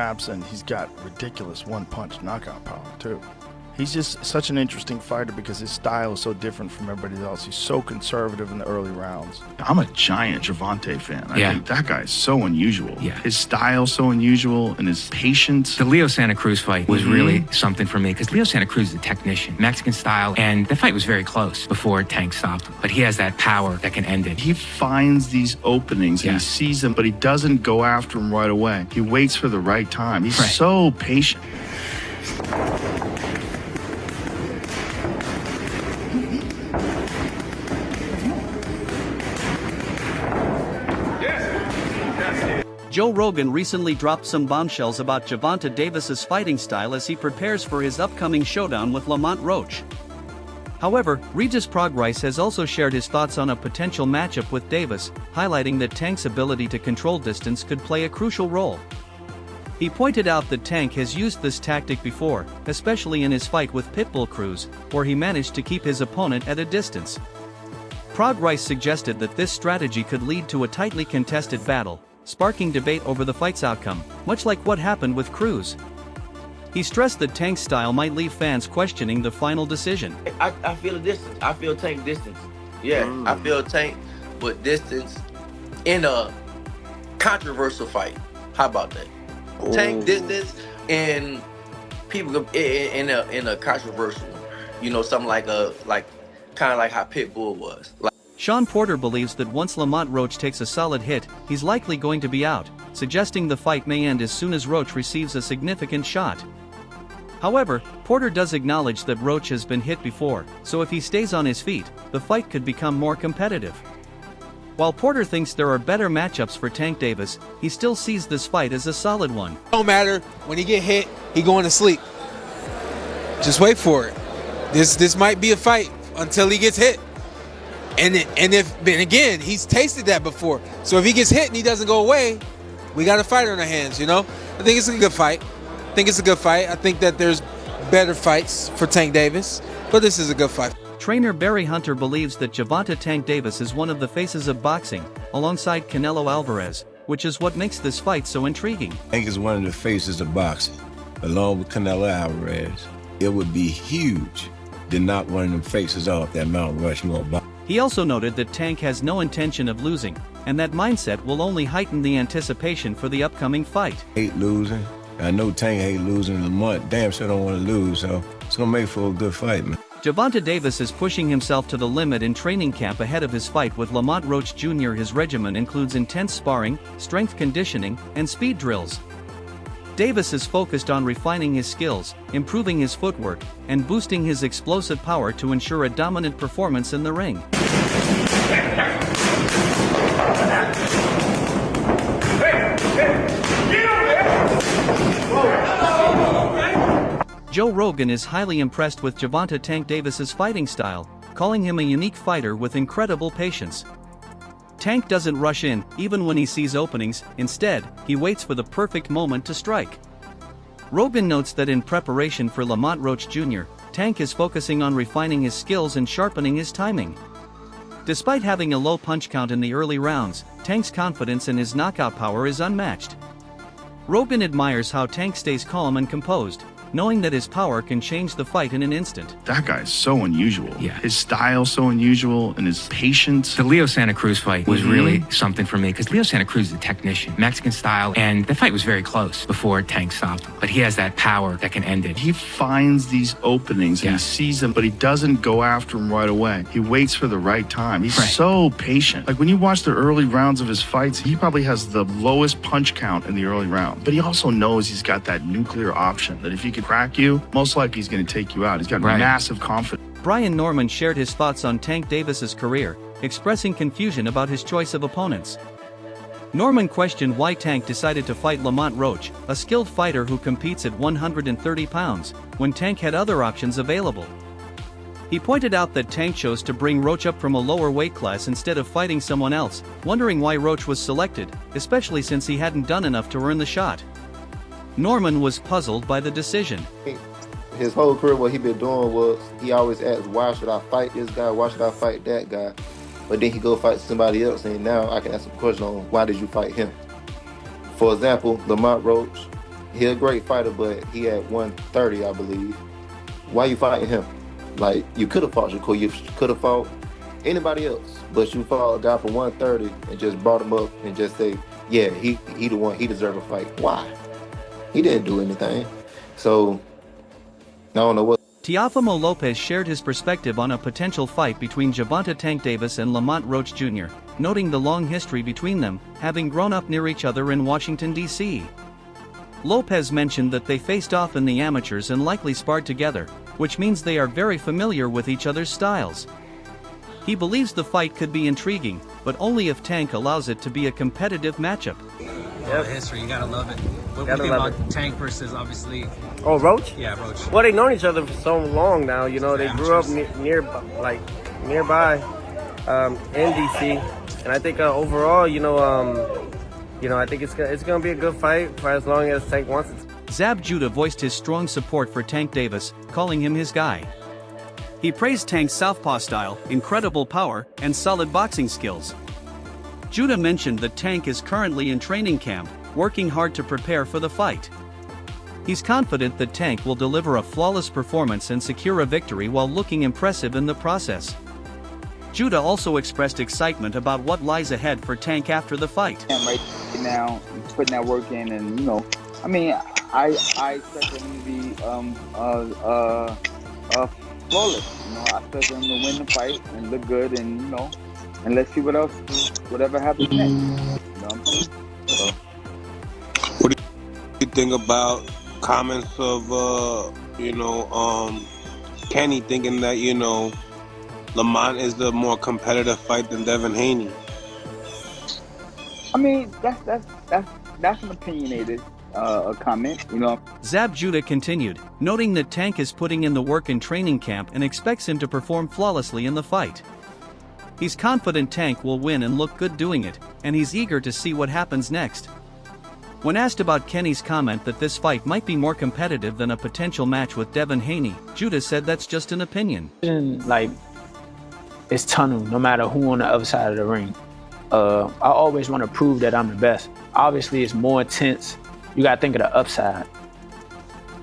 grabs, and he's got ridiculous one-punch knockout power, too. He's just such an interesting fighter because his style is so different from everybody else. He's so conservative in the early rounds. I'm a giant Gervonta fan. I think that guy is so unusual. Yeah. His style's so unusual, and his patience. The Leo Santa Cruz fight was really something for me because Leo Santa Cruz is a technician, Mexican style, and the fight was very close before Tank stopped him. But he has that power that can end it. He finds these openings and he sees them, but he doesn't go after them right away. He waits for the right time. He's so patient. Joe Rogan recently dropped some bombshells about Gervonta Davis's fighting style as he prepares for his upcoming showdown with Lamont Roach. However, Regis Prograis has also shared his thoughts on a potential matchup with Davis, highlighting that Tank's ability to control distance could play a crucial role. He pointed out that Tank has used this tactic before, especially in his fight with Pitbull Cruz, where he managed to keep his opponent at a distance. Prograis suggested that this strategy could lead to a tightly contested battle, sparking debate over the fight's outcome, much like what happened with Cruz. He stressed that Tank's style might leave fans questioning the final decision. I feel a distance. I feel Tank distance. Yeah, I feel Tank with distance in a controversial fight. How about that? Tank distance and people in a controversial, something like kind of like how Pitbull was. Sean Porter believes that once Lamont Roach takes a solid hit, he's likely going to be out, suggesting the fight may end as soon as Roach receives a significant shot. However, Porter does acknowledge that Roach has been hit before, so if he stays on his feet, the fight could become more competitive. While Porter thinks there are better matchups for Tank Davis, he still sees this fight as a solid one. Don't matter, when he get hit, he going to sleep. Just wait for it. This might be a fight until he gets hit. And again, he's tasted that before. So if he gets hit and he doesn't go away, we got a fight on our hands, I think it's a good fight. I think that there's better fights for Tank Davis, but this is a good fight. Trainer Barry Hunter believes that Gervonta Tank Davis is one of the faces of boxing, alongside Canelo Alvarez, which is what makes this fight so intriguing. Tank is one of the faces of boxing, along with Canelo Alvarez. It would be huge to knock one of them faces off that Mount Rushmore box. He also noted that Tank has no intention of losing, and that mindset will only heighten the anticipation for the upcoming fight. Hate losing. I know Tank hate losing. Lamont damn sure don't want to lose, so it's gonna make for a good fight, man. Gervonta Davis is pushing himself to the limit in training camp ahead of his fight with Lamont Roach Jr. His regimen includes intense sparring, strength conditioning, and speed drills. Davis is focused on refining his skills, improving his footwork, and boosting his explosive power to ensure a dominant performance in the ring. Joe Rogan is highly impressed with Gervonta Tank Davis's fighting style, calling him a unique fighter with incredible patience. Tank doesn't rush in, even when he sees openings. Instead, he waits for the perfect moment to strike. Rogan notes that in preparation for Lamont Roach Jr., Tank is focusing on refining his skills and sharpening his timing. Despite having a low punch count in the early rounds, Tank's confidence in his knockout power is unmatched. Rogan admires how Tank stays calm and composed, knowing that his power can change the fight in an instant. That guy is so unusual. Yeah. His style's so unusual, and his patience. The Leo Santa Cruz fight was really something for me because Leo Santa Cruz is a technician, Mexican style, and the fight was very close before Tank stopped him. But he has that power that can end it. He finds these openings and he sees them, but he doesn't go after them right away. He waits for the right time. He's so patient. Like when you watch the early rounds of his fights, he probably has the lowest punch count in the early round. But he also knows he's got that nuclear option that if he can crack you, most likely he's going to take you out. He's got massive confidence. Brian Norman shared his thoughts on Tank Davis's career, expressing confusion about his choice of opponents. Norman questioned why Tank decided to fight Lamont Roach, a skilled fighter who competes at 130 pounds, when Tank had other options available. He pointed out that Tank chose to bring Roach up from a lower weight class instead of fighting someone else, wondering why Roach was selected, especially since he hadn't done enough to earn the shot. Norman was puzzled by the decision. His whole career, what he been doing was, he always asked, why should I fight this guy? Why should I fight that guy? But then he go fight somebody else, and now I can ask a question on why did you fight him? For example, Lamont Roach, He a great fighter, but he had 130, I believe. Why you fighting him? Like, you could have fought Shakur, you could have fought anybody else, but you fought a guy for 130 and just brought him up and just say, yeah, he the one, he deserved a fight. Why? He didn't do anything. So, I don't know what. Teofimo Lopez shared his perspective on a potential fight between Gervonta Tank Davis and Lamont Roach Jr., noting the long history between them, having grown up near each other in Washington, D.C. Lopez mentioned that they faced off in the amateurs and likely sparred together, which means they are very familiar with each other's styles. He believes the fight could be intriguing, but only if Tank allows it to be a competitive matchup. Yep. History, you gotta love it. What do you think about Tank versus, obviously... Oh, Roach? Yeah, Roach. Well, they've known each other for so long now. You know, they grew up nearby in DC, and I think overall, I think it's gonna be a good fight for as long as Tank wants it. Zab Judah voiced his strong support for Tank Davis, calling him his guy. He praised Tank's southpaw style, incredible power, and solid boxing skills. Judah mentioned that Tank is currently in training camp, working hard to prepare for the fight. He's confident that Tank will deliver a flawless performance and secure a victory while looking impressive in the process. Judah also expressed excitement about what lies ahead for Tank after the fight. Right now, putting that work in, and I expect him to be flawless. I expect him to win the fight and look good, and let's see whatever happens next. What do you think about comments of Kenny thinking that Lamont is the more competitive fight than Devin Haney? That's an opinionated comment, Zab Judah continued, noting that Tank is putting in the work in training camp and expects him to perform flawlessly in the fight. He's confident Tank will win and look good doing it, and he's eager to see what happens next. When asked about Kenny's comment that this fight might be more competitive than a potential match with Devin Haney, Judah said that's just an opinion. It's tunnel, no matter who on the other side of the ring. I always want to prove that I'm the best. Obviously, it's more intense. You got to think of the upside.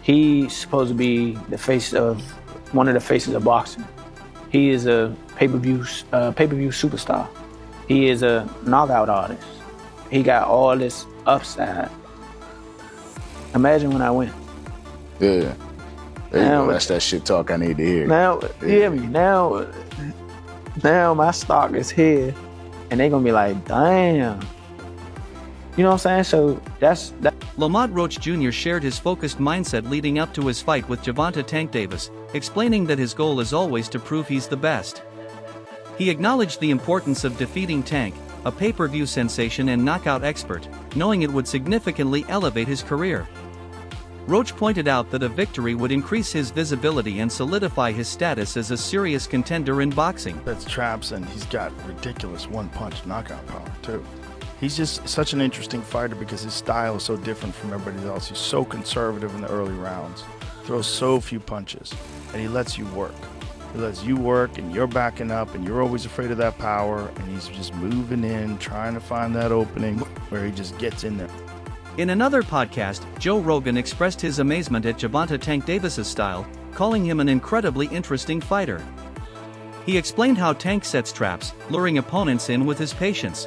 He's supposed to be one of the faces of boxing. He is a pay-per-view superstar. He is a knockout artist. He got all this upside. Imagine when I win. Yeah. That's that shit talk I need to hear. Now, you hear me? Now my stock is here, and they gonna be like, damn. You know what I'm saying? So that's that. Lamont Roach Jr. shared his focused mindset leading up to his fight with Gervonta Tank Davis, explaining that his goal is always to prove he's the best. He acknowledged the importance of defeating Tank, a pay-per-view sensation and knockout expert, knowing it would significantly elevate his career. Roach pointed out that a victory would increase his visibility and solidify his status as a serious contender in boxing. That's traps, and he's got ridiculous one-punch knockout power, too. He's just such an interesting fighter because his style is so different from everybody else. He's so conservative in the early rounds, throws so few punches, and he lets you work. He lets you work, and you're backing up, and you're always afraid of that power, and he's just moving in, trying to find that opening where he just gets in there. In another podcast, Joe Rogan expressed his amazement at Gervonta Tank Davis's style, calling him an incredibly interesting fighter. He explained how Tank sets traps, luring opponents in with his patience.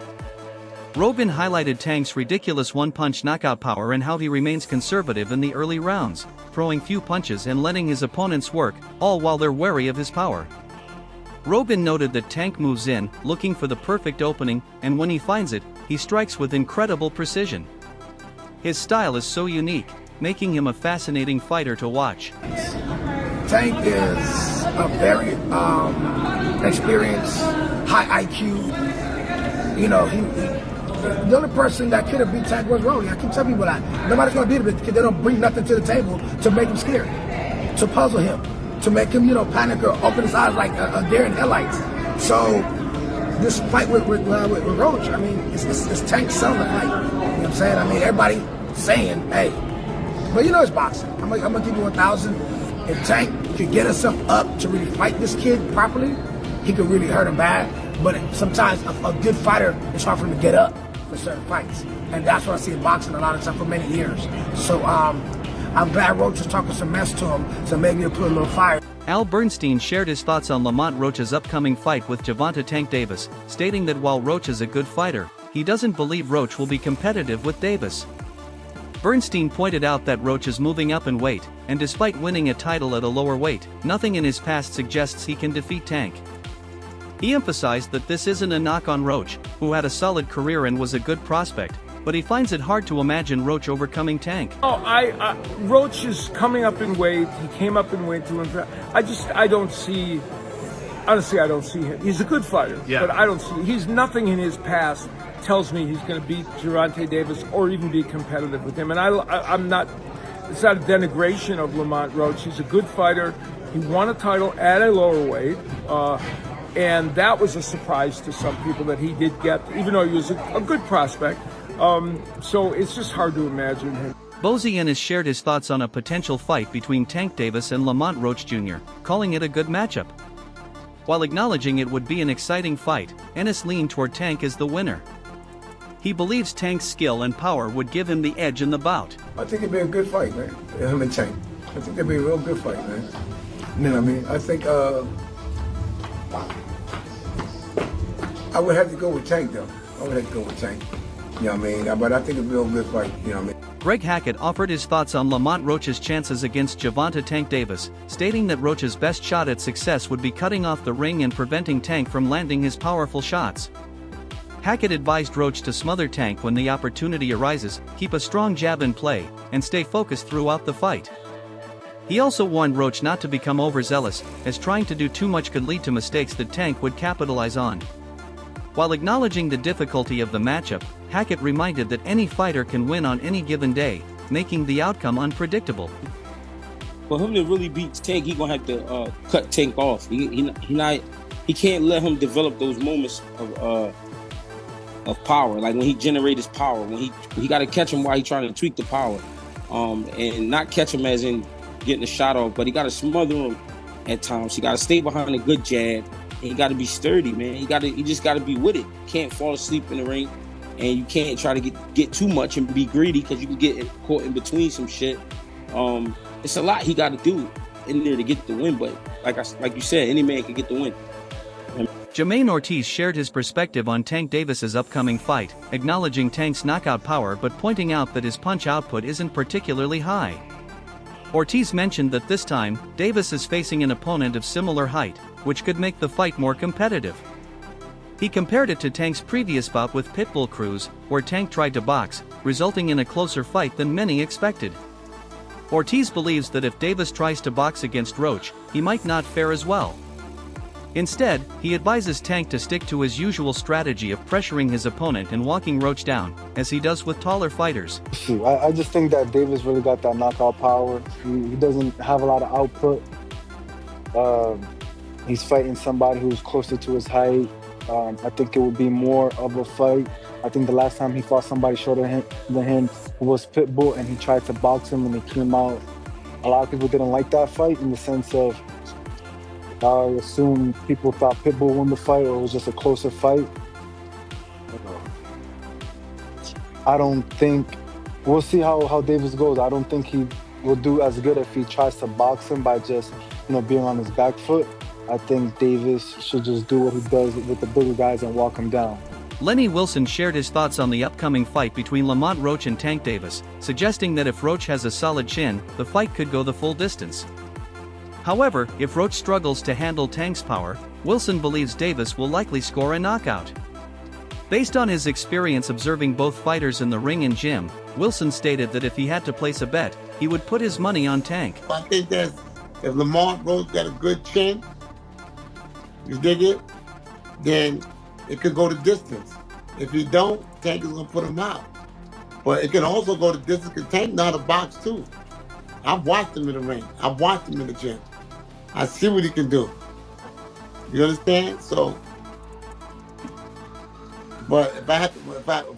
Rogan highlighted Tank's ridiculous one-punch knockout power and how he remains conservative in the early rounds, throwing few punches and letting his opponents work, all while they're wary of his power. Rogan noted that Tank moves in, looking for the perfect opening, and when he finds it, he strikes with incredible precision. His style is so unique, making him a fascinating fighter to watch. Tank is a very experienced, high IQ. The only person that could have beat Tank was Rolly. I keep telling people that nobody's gonna beat him because they don't bring nothing to the table to make him scared, to puzzle him, to make him, panic or open his eyes like a deer in headlights. So this fight with Roach, it's Tank selling the fight. You know what I'm saying? Everybody saying, hey, but it's boxing. I'm gonna give you 1,000. If Tank could get himself up to really fight this kid properly, he could really hurt him bad. But sometimes a good fighter, it's hard for him to get up. for certain fights. And that's what I see in boxing a lot of time for many years. So I'm glad Roach is talking some mess to him, so maybe he'll put a little fire. Al Bernstein shared his thoughts on Lamont Roach's upcoming fight with Gervonta Tank Davis, stating that while Roach is a good fighter, he doesn't believe Roach will be competitive with Davis. Bernstein pointed out that Roach is moving up in weight, and despite winning a title at a lower weight, nothing in his past suggests he can defeat Tank. He emphasized that this isn't a knock on Roach, who had a solid career and was a good prospect, but he finds it hard to imagine Roach overcoming Tank. Roach is coming up in weight. He came up in weight to him. I don't see him. He's a good fighter, but I don't see. He's nothing in his past tells me he's going to beat Gervonta Davis or even be competitive with him. And I'm not. It's not a denigration of Lamont Roach. He's a good fighter. He won a title at a lower weight. And that was a surprise to some people that he did get, even though he was a good prospect. So it's just hard to imagine him. Bozy has shared his thoughts on a potential fight between Tank Davis and Lamont Roach Jr., calling it a good matchup. While acknowledging it would be an exciting fight, Ennis leaned toward Tank as the winner. He believes Tank's skill and power would give him the edge in the bout. I think it'd be a good fight, man. Him and Tank. I think it'd be a real good fight, man. You know what I mean? I think I would have to go with Tank, though. I would have to go with Tank. You know what I mean? But I think it'd be a real good fight. You know what I mean? Greg Hackett offered his thoughts on Lamont Roach's chances against Gervonta Tank Davis, stating that Roach's best shot at success would be cutting off the ring and preventing Tank from landing his powerful shots. Hackett advised Roach to smother Tank when the opportunity arises, keep a strong jab in play, and stay focused throughout the fight. He also warned Roach not to become overzealous, as trying to do too much could lead to mistakes that Tank would capitalize on. While acknowledging the difficulty of the matchup, Hackett reminded that any fighter can win on any given day, making the outcome unpredictable. For him to really beat Tank, he's gonna have to cut Tank off. He can't let him develop those moments of power, like when he generates his power. When he got to catch him while he's trying to tweak the power, and not catch him as in getting a shot off, but he got to smother him at times. He got to stay behind a good jab. And he got to be sturdy, man. He just got to be with it. Can't fall asleep in the ring, and you can't try to get too much and be greedy because you can get caught in between some shit. It's a lot he got to do in there to get the win, but like you said, any man can get the win. Jermaine Ortiz shared his perspective on Tank Davis's upcoming fight, acknowledging Tank's knockout power but pointing out that his punch output isn't particularly high. Ortiz mentioned that this time, Davis is facing an opponent of similar height, which could make the fight more competitive. He compared it to Tank's previous bout with Pitbull Cruz, where Tank tried to box, resulting in a closer fight than many expected. Ortiz believes that if Davis tries to box against Roach, he might not fare as well. Instead, he advises Tank to stick to his usual strategy of pressuring his opponent and walking Roach down, as he does with taller fighters. I just think that Davis really got that knockout power. He doesn't have a lot of output. He's fighting somebody who's closer to his height. I think it would be more of a fight. I think the last time he fought somebody shorter than him was Pitbull, and he tried to box him and he came out. A lot of people didn't like that fight in the sense of I assume people thought Pitbull won the fight or it was just a closer fight. I don't think, we'll see how Davis goes. I don't think he will do as good if he tries to box him by just being on his back foot. I think Davis should just do what he does with the bigger guys and walk him down. Lenny Wilson shared his thoughts on the upcoming fight between Lamont Roach and Tank Davis, suggesting that if Roach has a solid chin, the fight could go the full distance. However, if Roach struggles to handle Tank's power, Wilson believes Davis will likely score a knockout. Based on his experience observing both fighters in the ring and gym, Wilson stated that if he had to place a bet, he would put his money on Tank. I think that if Lamont Roach got a good chin, you dig it, then it could go the distance. If he don't, Tank is gonna put him out. But it can also go the distance because Tank know how to box too. I've watched him in the ring. I've watched him in the gym. I see what he can do. You understand? So, but if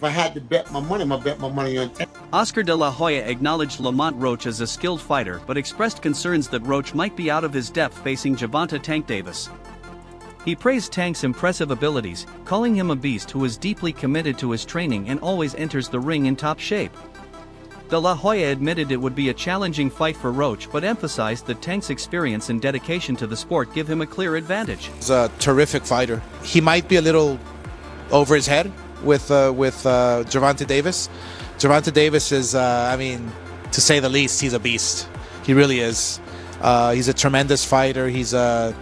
I had to bet my money, I'm gonna bet my money on Tank. Oscar de la Hoya acknowledged Lamont Roach as a skilled fighter but expressed concerns that Roach might be out of his depth facing Gervonta Tank Davis. He praised Tank's impressive abilities, calling him a beast who is deeply committed to his training and always enters the ring in top shape. De La Hoya admitted it would be a challenging fight for Roach but emphasized that Tank's experience and dedication to the sport give him a clear advantage. He's a terrific fighter. He might be a little over his head with Gervonta Davis. Gervonta Davis is, I mean, to say the least, he's a beast. He really is. He's a tremendous fighter. He's a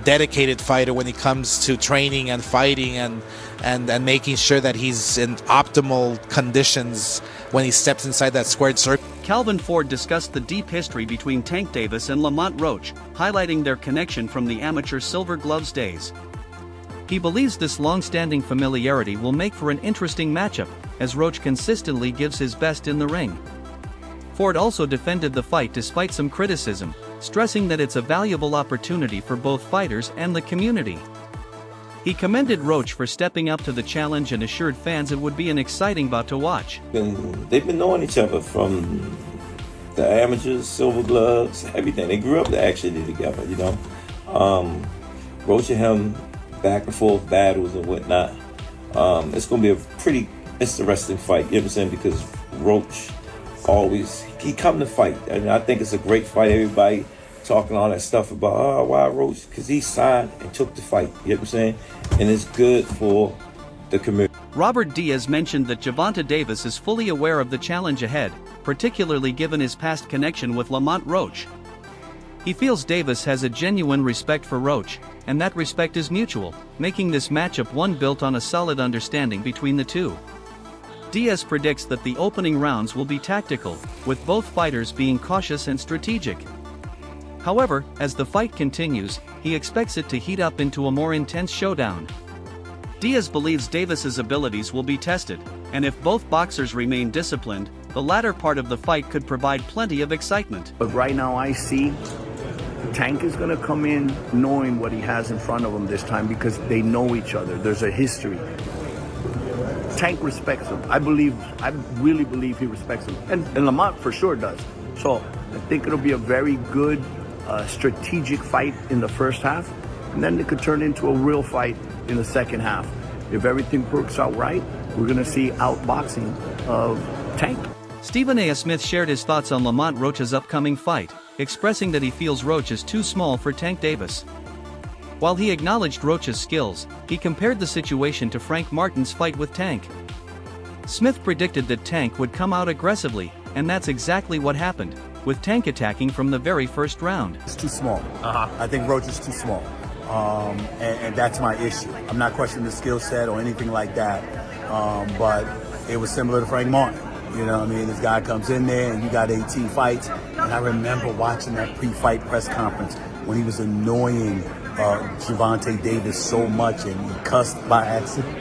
dedicated fighter when it comes to training and fighting and making sure that he's in optimal conditions when he steps inside that squared circle. Calvin Ford discussed the deep history between Tank Davis and Lamont Roach, highlighting their connection from the amateur Silver Gloves days. He believes this long-standing familiarity will make for an interesting matchup, as Roach consistently gives his best in the ring. Ford also defended the fight despite some criticism, stressing that it's a valuable opportunity for both fighters and the community. He commended Roach for stepping up to the challenge and assured fans it would be an exciting bout to watch. They've been knowing each other from the amateurs, Silver Gloves, everything. They grew up actually together, you know. Roach and him, back and forth battles and whatnot. It's going to be a pretty interesting fight, you know what I'm saying? Because Roach always, he come to fight. And I think it's a great fight. Everybody talking all that stuff about, why Roach? Because he signed and took the fight, you know what I'm saying? And it's good for the community. Robert Diaz mentioned that Gervonta Davis is fully aware of the challenge ahead, particularly given his past connection with Lamont Roach. He feels Davis has a genuine respect for Roach, and that respect is mutual, making this matchup one built on a solid understanding between the two. Diaz predicts that the opening rounds will be tactical, with both fighters being cautious and strategic. However, as the fight continues, he expects it to heat up into a more intense showdown. Diaz believes Davis's abilities will be tested, and if both boxers remain disciplined, the latter part of the fight could provide plenty of excitement. But right now I see Tank is going to come in knowing what he has in front of him this time because they know each other. There's a history. Tank respects him. I really believe he respects him. And Lamont for sure does. So I think it'll be a very good strategic fight in the first half. And then it could turn into a real fight in the second half. If everything works out right, we're going to see outboxing of Tank. Stephen A. Smith shared his thoughts on Lamont Roach's upcoming fight, expressing that he feels Roach is too small for Tank Davis. While he acknowledged Roach's skills, he compared the situation to Frank Martin's fight with Tank. Smith predicted that Tank would come out aggressively, and that's exactly what happened, with Tank attacking from the very first round. It's too small. I think Roach is too small. And that's my issue. I'm not questioning the skill set or anything like that, but it was similar to Frank Martin. You know what I mean? This guy comes in there and you got 18 fights. And I remember watching that pre-fight press conference when he was annoying Gervonta Davis so much and he cussed by accident.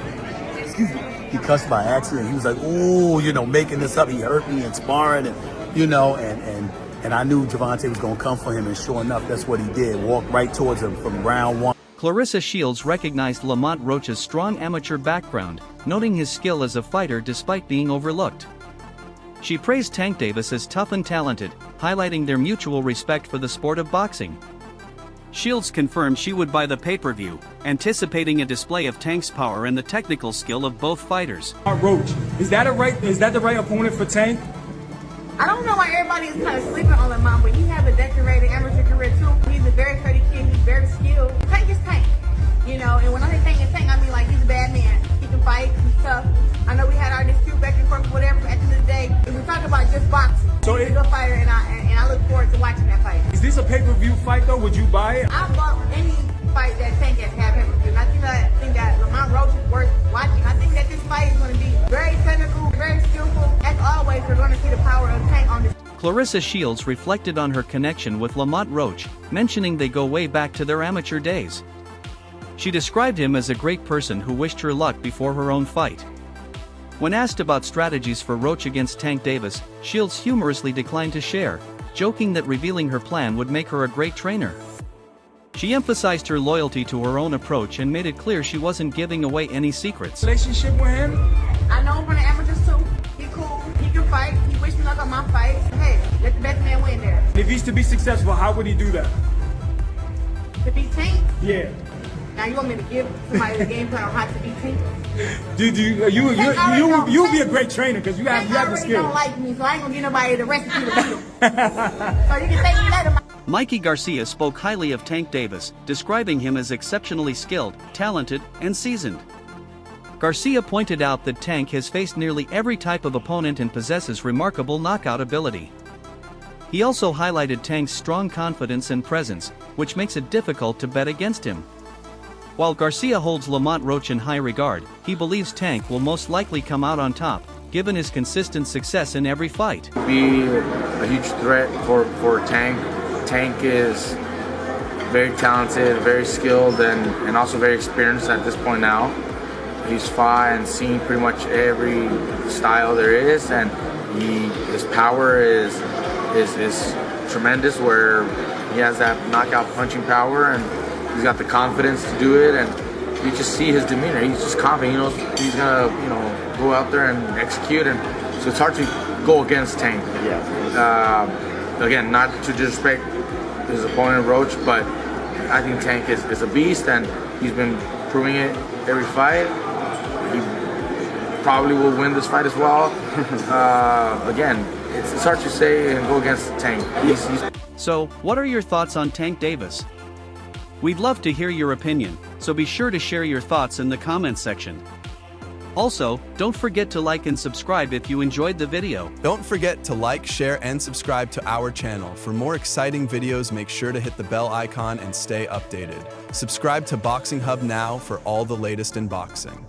Excuse me. He cussed by accident. He was like, ooh, you know, making this up. He hurt me in sparring and, you know, and I knew Gervonta was going to come for him. And sure enough, that's what he did. Walked right towards him from round one. Clarissa Shields recognized Lamont Roach's strong amateur background, noting his skill as a fighter despite being overlooked. She praised Tank Davis as tough and talented, highlighting their mutual respect for the sport of boxing. Shields confirmed she would buy the pay-per-view, anticipating a display of Tank's power and the technical skill of both fighters. Roach, is that the right opponent for Tank? I don't know why everybody is kind of sleeping on Lamont, but he has a decorated amateur career too. He's a very sturdy kid, he's very skilled. Tank is Tank, you know, and when I say Tank is Tank, I mean like he's a bad man. He can fight, he's tough. I know we had our dispute back and forth, whatever, but at the end of the day, if we talk about just boxing, he's a good fighter, and I look forward to watching that fight. Is this a pay-per-view fight though? Would you buy it? I bought any fight that Tank has had pay-per-view, and I think that Lamont Roach is worth watching. I think that this fight is going to be very technical, very skillful. As always, we're going to see the power of Tank on this. Clarissa Shields reflected on her connection with Lamont Roach, mentioning they go way back to their amateur days. She described him as a great person who wished her luck before her own fight. When asked about strategies for Roach against Tank Davis, Shields humorously declined to share, joking that revealing her plan would make her a great trainer. She emphasized her loyalty to her own approach and made it clear she wasn't giving away any secrets. Relationship with him? I know him from the amateurs too. He's cool. He can fight. He wished me luck on my fight. Hey, let the best man win there. If he's to be successful, how would he do that? To be Tank? Yeah. Now you want me to give somebody the game plan on how to beat Tank? Dude, you'll be a great trainer because you have the skill. Don't like me, so I ain't gonna get nobody the recipe to beat him. So you can thank me later. Mikey Garcia spoke highly of Tank Davis, describing him as exceptionally skilled, talented, and seasoned. Garcia pointed out that Tank has faced nearly every type of opponent and possesses remarkable knockout ability. He also highlighted Tank's strong confidence and presence, which makes it difficult to bet against him. While Garcia holds Lamont Roach in high regard, he believes Tank will most likely come out on top, given his consistent success in every fight. Be a huge threat for Tank. Tank is very talented, very skilled, and also very experienced at this point now. He's fought and seen pretty much every style there is, and his power is tremendous, where he has that knockout punching power, and he's got the confidence to do it, and you just see his demeanor. He's just confident. He knows he's gonna, go out there and execute, and so it's hard to go against Tank. Again, not to disrespect his opponent Roach, but I think Tank is a beast, and he's been proving it every fight. He probably will win this fight as well. Again, it's hard to say and go against Tank. So, what are your thoughts on Tank Davis? We'd love to hear your opinion, so be sure to share your thoughts in the comments section. Also, don't forget to like and subscribe if you enjoyed the video. Don't forget to like, share, and subscribe to our channel. For more exciting videos, make sure to hit the bell icon and stay updated. Subscribe to Boxing Hub now for all the latest in boxing.